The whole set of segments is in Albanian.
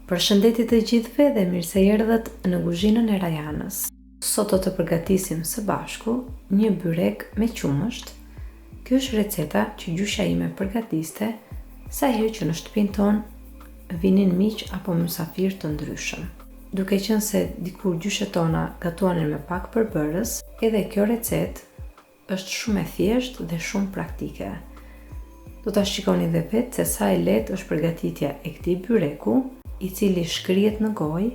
Përshëndetje të gjithëve dhe mirë se erdhët në kuzhinën e Rajanës. Sot do të përgatisim së bashku një byrek me qumësht. Kjo është receta që gjysha ime përgatiste sa herë që në shtëpinë tonë vinin miq apo mysafirë të ndryshëm. Duke qenë se dikur gjyshet tona gatuanin me pak përbërës, edhe kjo recetë është shumë e thjeshtë dhe shumë praktike. Do ta shikoni dhe vetë se sa e lehtë është përgatitja e këtij byreku, I cili shkrihet në gojë.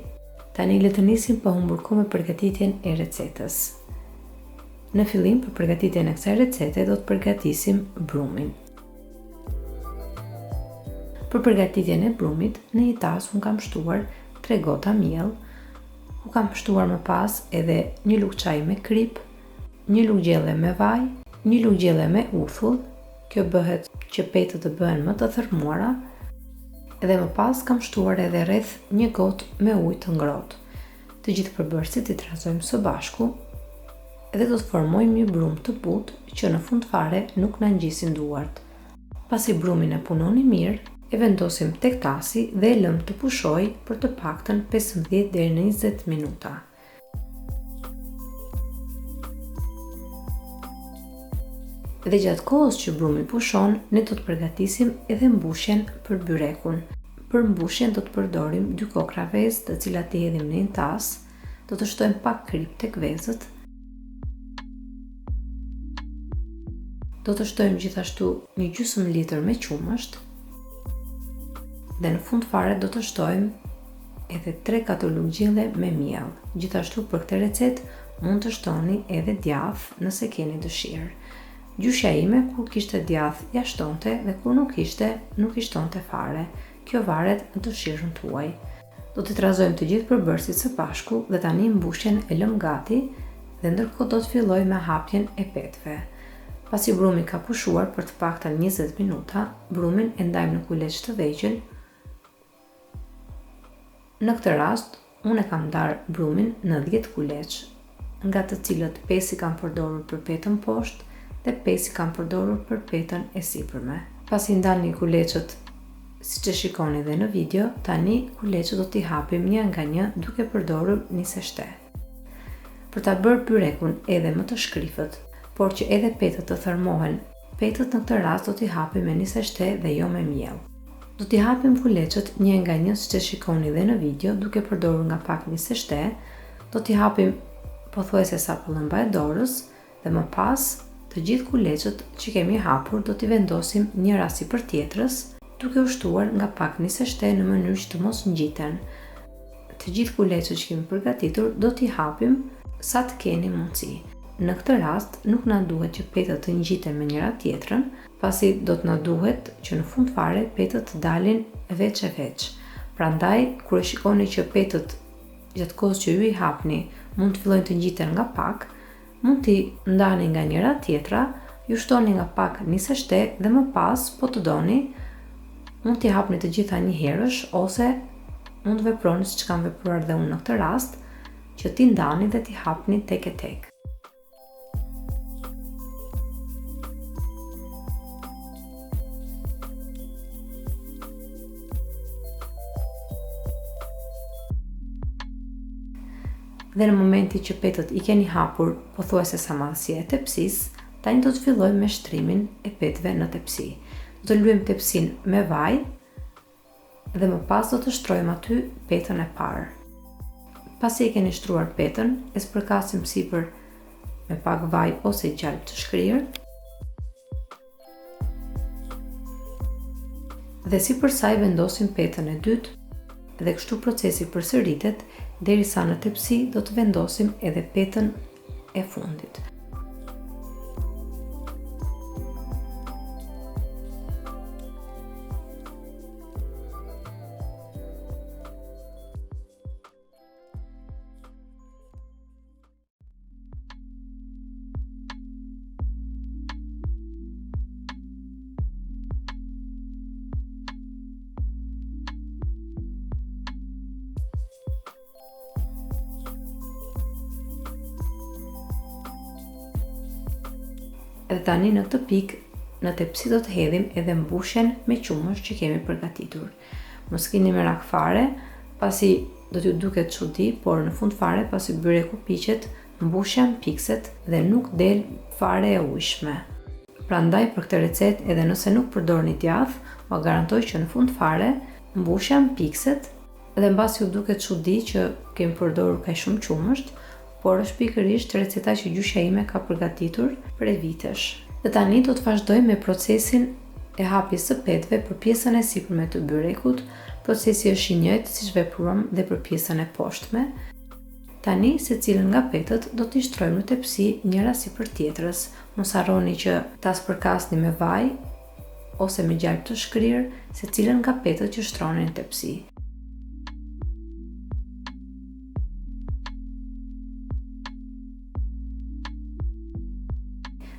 Tani le të nisim pa humbur kohë me përgatitjen e recetës. Në fillim, për përgatitjen e kësaj recete do të përgatisim brumin. Për përgatitjen e brumit, në një tas unë kam shtuar 3 gota miell, u kam shtuar më pas edhe një lugë çaji me krip, një lugë gjelle me vaj, një lugë gjelle me uthull. Kjo bëhet që petët të bëhen më të thërmuara. Edhe më pas kam shtuar edhe rreth një gotë me ujë të ngrohtë. Të gjithë përbërësit I trazojmë së bashku edhe do të formojmë një brum të butë që në fund fare nuk na ngjisin duart. Pasi brumin e punoni mirë, e vendosim tek tasi dhe e lëm të pushojë për të paktën 15 deri në 20 minuta. Dhe gjatë kohës që brumi pushon, ne do të përgatisim edhe mbushjen për byrekun. Për mbushjen do të përdorim 2 kokra vezë, të cilat I hedhim në një tas, do të shtojmë pak krip tek vezët. Do të shtojmë gjithashtu një gjysmë litër me qumësht. Dhe në fund fare do të shtojmë edhe 3-4 lugë gjelle me miell. Gjithashtu për këtë recetë mund të shtoni edhe djath nëse keni dëshirë. Gjyshja ime kur kishte djath ja shtonte dhe kur nuk kishte, nuk I shtonte fare. Kjo varet në dëshirën tuaj. Do të trazojmë të gjithë përbërësit së bashku dhe tani mbushjen e lëm gati dhe ndërkohë do të filloj me hapjen e petëve. Pasi brumi ka pushuar për të paktën 20 minuta, brumin e ndajmë në kuleç të vegjël. Në këtë rast, unë e kam ndarë brumin në 10 kuleç, nga të cilët 5 I kam përdorur për petën poshtë dhe 5 I kam përdorur për petën e sipërme. Pasi ndalni kuleçët siç e shikoni dhe në video, tani kuleçët do t'i hapim një nga një duke përdorur nisë shte. Për ta bërë byrekun edhe më të shkrifët, por që edhe petët të thërmohen, petët në këtë rast do t'i hapim me nisë shte dhe jo me miell. Do t'i hapim kuleçët një nga një siç e shikoni dhe në video, duke përdorur nga pak nisë shte, do t'i hapim pothuajse sa pëllëmba e dorës dhe më pas të gjithë kuleçët që kemi hapur do t'i vendosim njëra sipër tjetrës, duke u shtuar nga pak nisë shte në mënyrë që të mos ngjiten. Të gjithë kuleçët që kemi përgatitur do t'i hapim sa të keni mundësi. Në këtë rast nuk na duhet që petët të ngjiten me njëra tjetrën, pasi do të na duhet që në fund fare petët të dalin veç e veç. Prandaj, kur e shikoni që petët gjatë kohës që ju I hapni mund të fillojnë të ngjiten nga pak, mund t'i ndani nga njëra tjetra, ju shtoni nga pak nisë shte dhe më pas, po të doni, mund t'i hapni të gjitha një herësh ose mund të veproni siç kam vepruar dhe unë në këtë rast, që t'i ndani dhe t'i hapni tek e tek. Dhe në momenti që petët I keni hapur pothuajse sa madhësia e tepsisë, tani do të fillojmë me shtrimin e petëve në tepsi. Do të lyejmë tepsinë me vaj dhe më pas do të shtrojmë aty petën e parë. Pasi e keni shtruar petën, e spërkasim sipër me pak vaj ose gjalp të shkrirë. Dhe sipër saj vendosim petën e dytë dhe kështu procesi përsëritet derisa në tepsi do të vendosim edhe petën e fundit. Edhe tani në këtë pikë, në tepsi do të hedhim edhe mbushjen me qumësht që kemi përgatitur. Mos keni merak fare, Pasi do t'ju duket çudi, por në fund fare pasi byreku piqet, mbushen pikset dhe nuk del fare e ujshme. Prandaj për këtë recetë edhe nëse nuk përdorni djath, u garantoj që në fund fare mbushen pikset dhe mbas ju duket çudi që kemi përdorur kaq shumë qumësht, por është pikërisht receta që gjyshja ime ka përgatitur prej vitesh. Dhe tani do të vazhdoj me procesin e hapjes së petëve për pjesën e sipërme të byrekut. Procesi është i njëjtë siç vepruam dhe për pjesën e poshtme. Tani secilën nga petët do t'i shtrojmë në tepsi njëra sipër tjetrës. Mos harroni që ta spërkasni me vaj ose me gjalp të shkrirë secilën nga petët që shtroni në tepsi.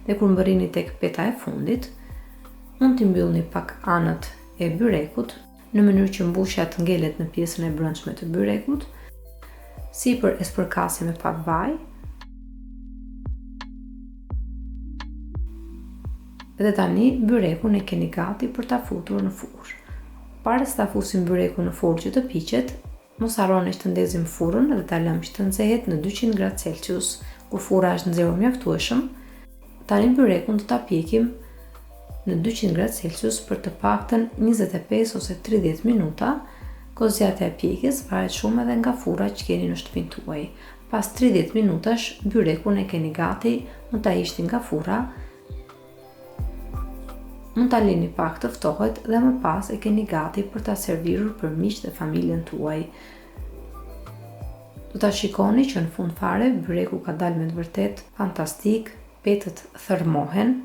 Dhe kur mbërrini tek peta e fundit, mund t'i mbyllni pak anët e byrekut në mënyrë që mbushja të ngelet në pjesën e brendshme të byrekut. Sipër e spërkasi me pak vaj. Dhe tani byrekun e keni gati për ta futur në furrë. Para se ta fusim byrekun në furrë që të piqet, mos harroni që të ndezim furrën dhe ta lëmë që të nxehet në 200 gradë Celsius. Kur furra është nxehur mjaftueshëm, tani byrekun do ta pjekim në 200 gradë Celsius për të paktën 25 ose 30 minuta. Kozjata e pjekjes varet shumë edhe nga furra që keni në shtëpinë tuaj. Pas 30 minutash, byrekun e keni gati, mund ta hiqni nga furra, mund ta lini pak të ftohet dhe më pas e keni gati për ta servirur për miqtë dhe familjen tuaj. Do ta shikoni që në fund fare byreku ka dalë me të vërtet fantastik, petët thërmohen.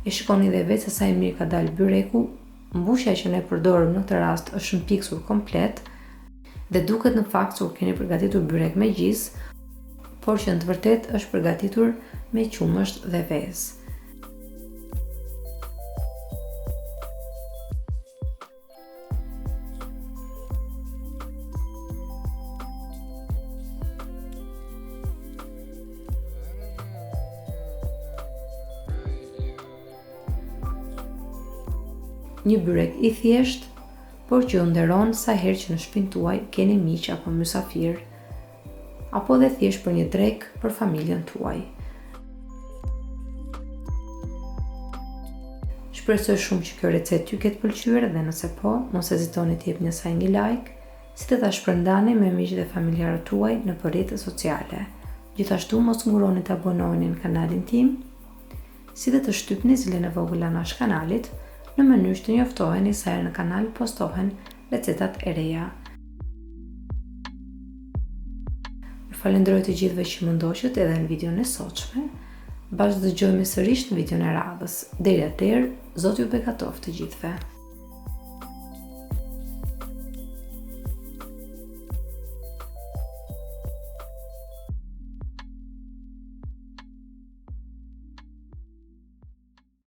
E shikoni dhe vetë se sa i mirë ka dalë byreku. Mbushja që ne përdorëm në këtë rast është shëmpiksur komplet dhe duket në fakt se keni përgatitur byrek me gjis, por që në të vërtet është përgatitur me qumësht dhe vezë. Një byrek i thjesht, por që ju nderon sa herë që në shtëpinë tuaj keni miq apo mysafir, apo dhe thjesht për një drekë për familjen tuaj. Shpresoj shumë që kjo recetë ju ketë pëlqyer dhe nëse po, mos hezitoni të jepni asaj një like, si të ta shpërndani me miqtë dhe familjarët tuaj në rrjetet sociale. Gjithashtu mos nguroni të abonoheni në kanalin tim, si dhe të shtypni zilën e vogël anash kanalit, në mënyrë që të njoftoheni sa herë në kanal postohen recetat e reja. Ju falenderoj të gjithëve që më ndoqët edhe në videon e sotshme. Bashkë dëgjojmë sërish në videon e radhës. Deri atëherë, Zoti ju bekatoft të gjithëve.